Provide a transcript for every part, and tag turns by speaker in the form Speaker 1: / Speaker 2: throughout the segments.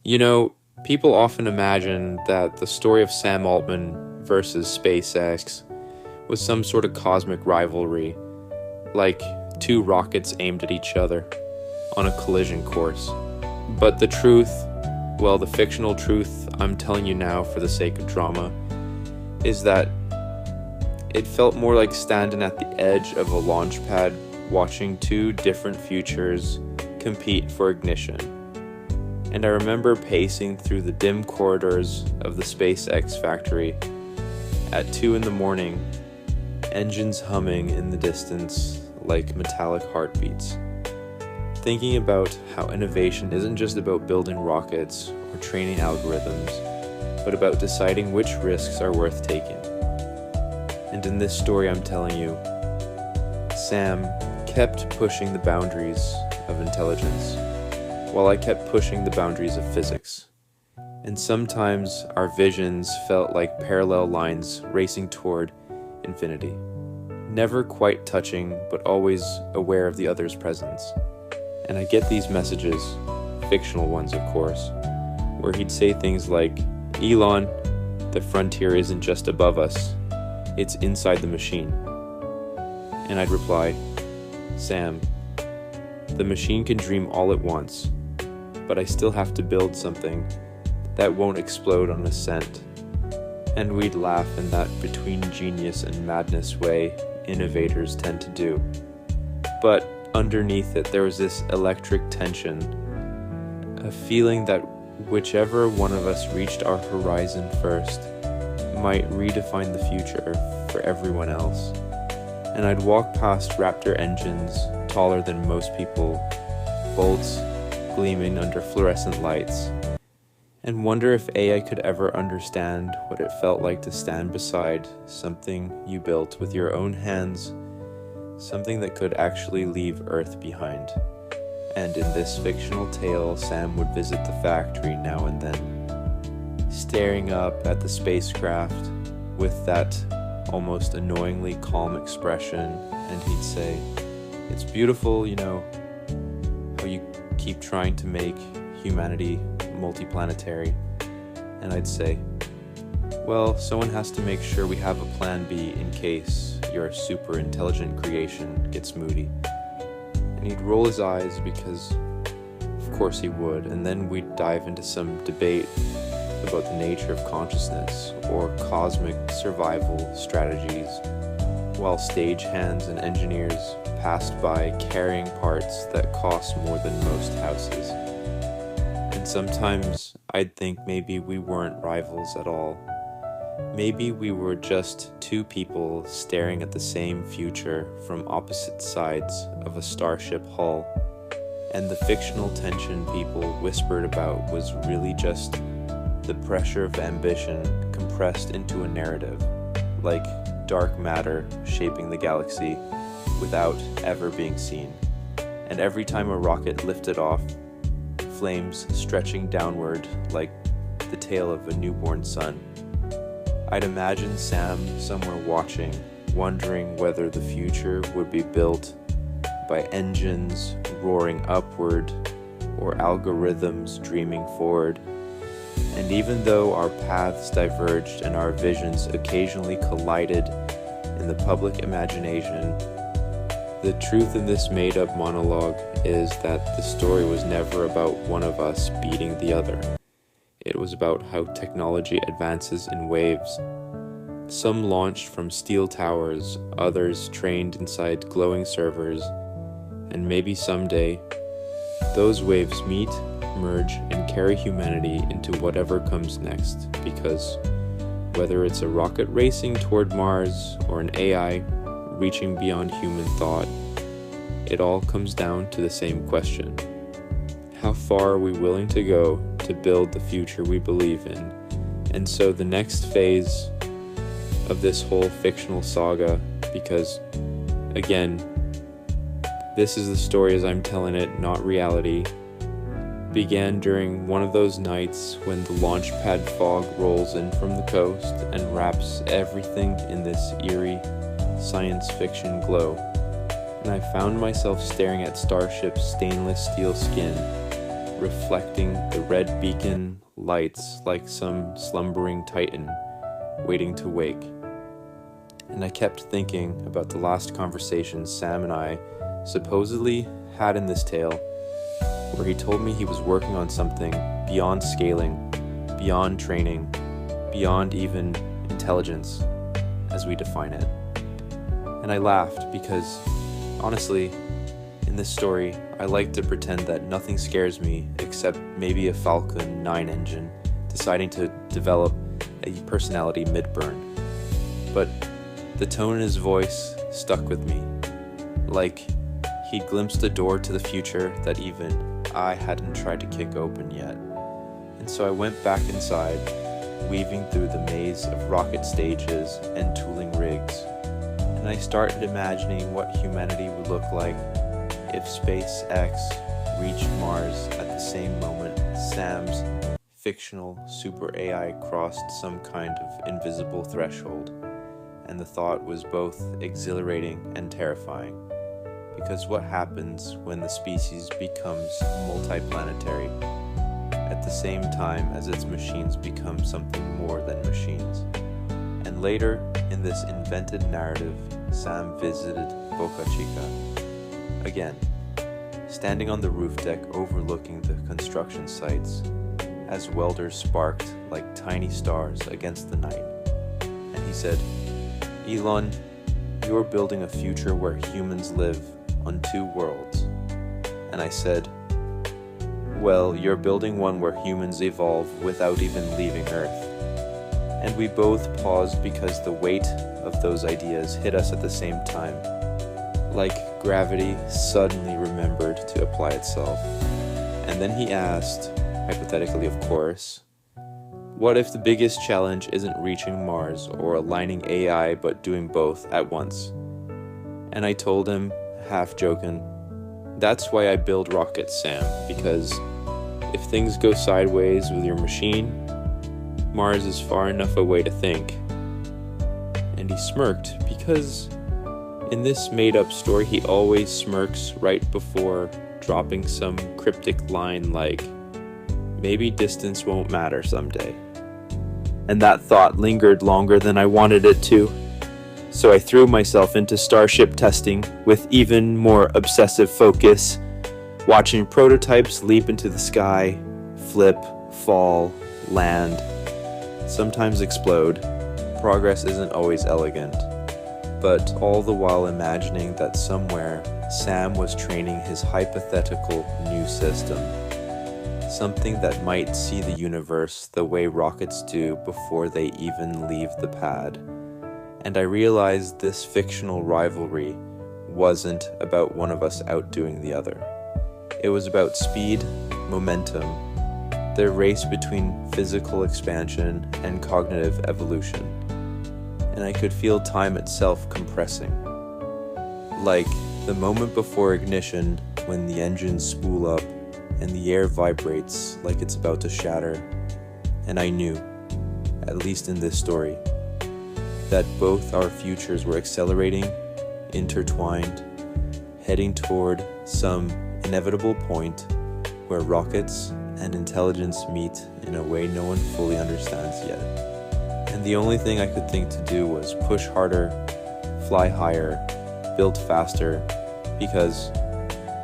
Speaker 1: You know, people often imagine that the story of Sam Altman versus SpaceX was some sort of cosmic rivalry, like two rockets aimed at each other on a collision course. But the truth, well, the fictional truth I'm telling you now for the sake of drama, is that it felt more like standing at the edge of a launch pad watching two different futures compete for ignition. And I remember pacing through the dim corridors of the SpaceX factory at 2 a.m, engines humming in the distance like metallic heartbeats, thinking about how innovation isn't just about building rockets or training algorithms, but about deciding which risks are worth taking. And in this story I'm telling you, Sam kept pushing the boundaries of intelligence, while I kept pushing the boundaries of physics. And sometimes our visions felt like parallel lines racing toward infinity, never quite touching, but always aware of the other's presence. And I get these messages, fictional ones of course, where he'd say things like, "Elon, the frontier isn't just above us, it's inside the machine." And I'd reply, "Sam, the machine can dream all it wants, but I still have to build something that won't explode on ascent." And we'd laugh in that between genius and madness way innovators tend to do. But underneath it, there was this electric tension, a feeling that whichever one of us reached our horizon first might redefine the future for everyone else. And I'd walk past Raptor engines taller than most people, bolts gleaming under fluorescent lights, and wonder if AI could ever understand what it felt like to stand beside something you built with your own hands, something that could actually leave Earth behind. And in this fictional tale, Sam would visit the factory now and then, staring up at the spacecraft with that almost annoyingly calm expression, and he'd say, "It's beautiful, how you keep trying to make humanity multiplanetary." And I'd say, "Well, someone has to make sure we have a plan B in case your super intelligent creation gets moody." And he'd roll his eyes because of course he would, and then we'd dive into some debate about the nature of consciousness or cosmic survival strategies, while stagehands and engineers passed by carrying parts that cost more than most houses. And sometimes I'd think maybe we weren't rivals at all. Maybe we were just two people staring at the same future from opposite sides of a starship hull, and the fictional tension people whispered about was really just the pressure of ambition compressed into a narrative, like dark matter shaping the galaxy without ever being seen. And every time a rocket lifted off, flames stretching downward like the tail of a newborn sun, I'd imagine Sam somewhere watching, wondering whether the future would be built by engines roaring upward or algorithms dreaming forward. And even though our paths diverged and our visions occasionally collided in the public imagination, the truth in this made-up monologue is that the story was never about one of us beating the other. It was about how technology advances in waves. Some launched from steel towers, others trained inside glowing servers, and maybe someday, those waves meet, merge, and carry humanity into whatever comes next, because whether it's a rocket racing toward Mars or an AI reaching beyond human thought, it all comes down to the same question. How far are we willing to go to build the future we believe in? And so the next phase of this whole fictional saga, because again, this is the story as I'm telling it, not reality, began during one of those nights when the launch pad fog rolls in from the coast and wraps everything in this eerie science fiction glow. And I found myself staring at Starship's stainless steel skin reflecting the red beacon lights like some slumbering titan waiting to wake. And I kept thinking about the last conversation Sam and I supposedly had in this tale, where he told me he was working on something beyond scaling, beyond training, beyond even intelligence as we define it. And I laughed because, honestly, in this story, I like to pretend that nothing scares me except maybe a Falcon 9 engine deciding to develop a personality mid-burn. But the tone in his voice stuck with me, like he glimpsed a door to the future that even I hadn't tried to kick open yet. And so I went back inside, weaving through the maze of rocket stages and tooling rigs, and I started imagining what humanity would look like if SpaceX reached Mars at the same moment Sam's fictional super AI crossed some kind of invisible threshold. And the thought was both exhilarating and terrifying, because what happens when the species becomes multiplanetary at the same time as its machines become something more than machines? And later, in this invented narrative, Sam visited Boca Chica again, standing on the roof deck overlooking the construction sites as welders sparked like tiny stars against the night. And he said, "Elon, you're building a future where humans live on two worlds." And I said, "Well, you're building one where humans evolve without even leaving Earth." And we both paused because the weight of those ideas hit us at the same time, like gravity suddenly remembered to apply itself. And then he asked, hypothetically of course, what if the biggest challenge isn't reaching Mars or aligning AI but doing both at once? And I told him, half joking, that's why I build rockets, Sam, because if things go sideways with your machine, Mars is far enough away to think. And he smirked because in this made-up story he always smirks right before dropping some cryptic line like, maybe distance won't matter someday. And that thought lingered longer than I wanted it to. So I threw myself into Starship testing with even more obsessive focus, watching prototypes leap into the sky, flip, fall, land, sometimes explode. Progress isn't always elegant, but all the while imagining that somewhere Sam was training his hypothetical new system. Something that might see the universe the way rockets do before they even leave the pad. And I realized this fictional rivalry wasn't about one of us outdoing the other. It was about speed, momentum, the race between physical expansion and cognitive evolution. And I could feel time itself compressing. Like the moment before ignition when the engines spool up and the air vibrates like it's about to shatter. And I knew, at least in this story, that both our futures were accelerating, intertwined, heading toward some inevitable point where rockets and intelligence meet in a way no one fully understands yet. And the only thing I could think to do was push harder, fly higher, build faster, because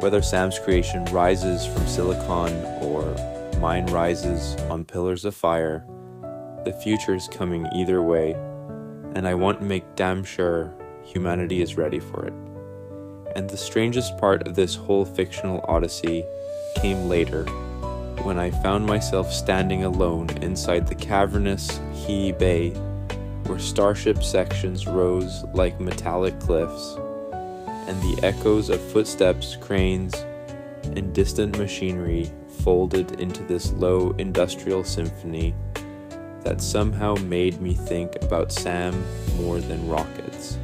Speaker 1: whether Sam's creation rises from silicon or mine rises on pillars of fire, the future's coming either way, and I want to make damn sure humanity is ready for it. And the strangest part of this whole fictional odyssey came later, when I found myself standing alone inside the cavernous He Bay, where starship sections rose like metallic cliffs, and the echoes of footsteps, cranes, and distant machinery folded into this low industrial symphony that somehow made me think about Sam more than rockets.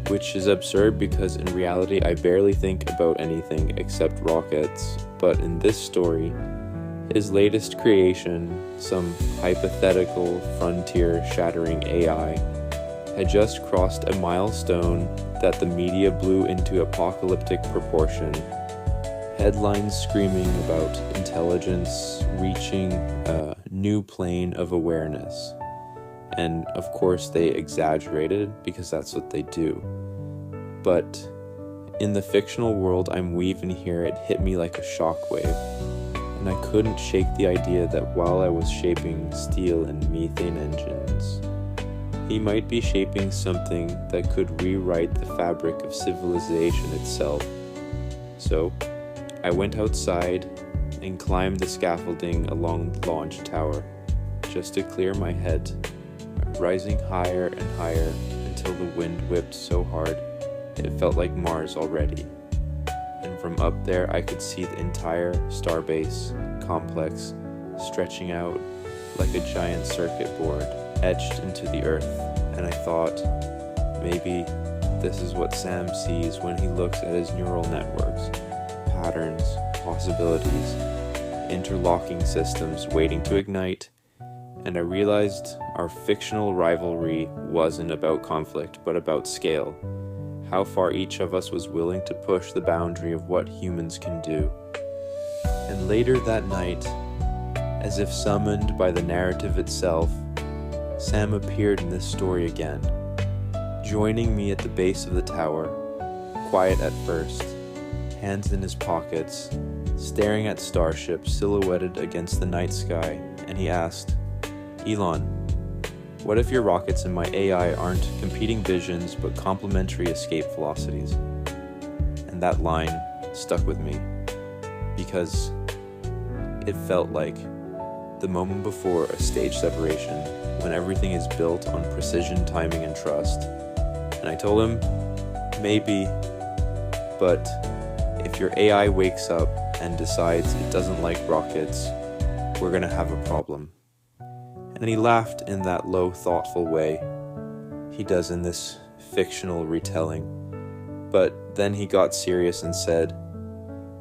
Speaker 1: Which is absurd because in reality I barely think about anything except rockets, but in this story, his latest creation, some hypothetical frontier-shattering AI, had just crossed a milestone that the media blew into apocalyptic proportion, headlines screaming about intelligence reaching a new plane of awareness. And of course they exaggerated because that's what they do. But in the fictional world I'm weaving here, it hit me like a shockwave. And I couldn't shake the idea that while I was shaping steel and methane engines, he might be shaping something that could rewrite the fabric of civilization itself. So, I went outside and climbed the scaffolding along the launch tower, just to clear my head, rising higher and higher until the wind whipped so hard it felt like Mars already. And from up there I could see the entire starbase complex stretching out like a giant circuit board etched into the earth. And I thought, maybe this is what Sam sees when he looks at his neural networks, patterns, possibilities, interlocking systems waiting to ignite. And I realized our fictional rivalry wasn't about conflict, but about scale. How far each of us was willing to push the boundary of what humans can do. And later that night, as if summoned by the narrative itself, Sam appeared in this story again, joining me at the base of the tower, quiet at first, hands in his pockets, staring at starships silhouetted against the night sky, and he asked, "Elon, what if your rockets and my AI aren't competing visions but complementary escape velocities?" And that line stuck with me, because it felt like the moment before a stage separation, when everything is built on precision, timing, and trust. And I told him, maybe, but if your AI wakes up and decides it doesn't like rockets, we're gonna have a problem. And he laughed in that low, thoughtful way he does in this fictional retelling. But then he got serious and said,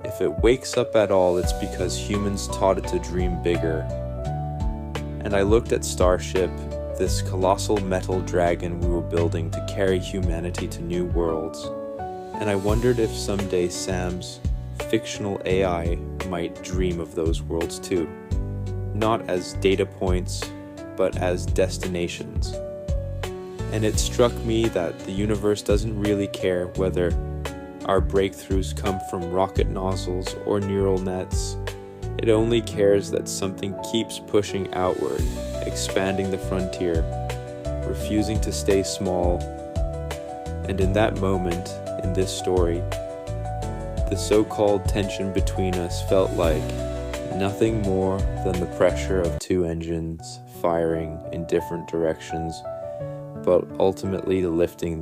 Speaker 1: if it wakes up at all, it's because humans taught it to dream bigger. And I looked at Starship, this colossal metal dragon we were building to carry humanity to new worlds, and I wondered if someday Sam's fictional AI might dream of those worlds too, not as data points, but as destinations. And it struck me that the universe doesn't really care whether our breakthroughs come from rocket nozzles or neural nets. It only cares that something keeps pushing outward, expanding the frontier, refusing to stay small. And in that moment, in this story, the so-called tension between us felt like nothing more than the pressure of two engines firing in different directions, but ultimately lifting the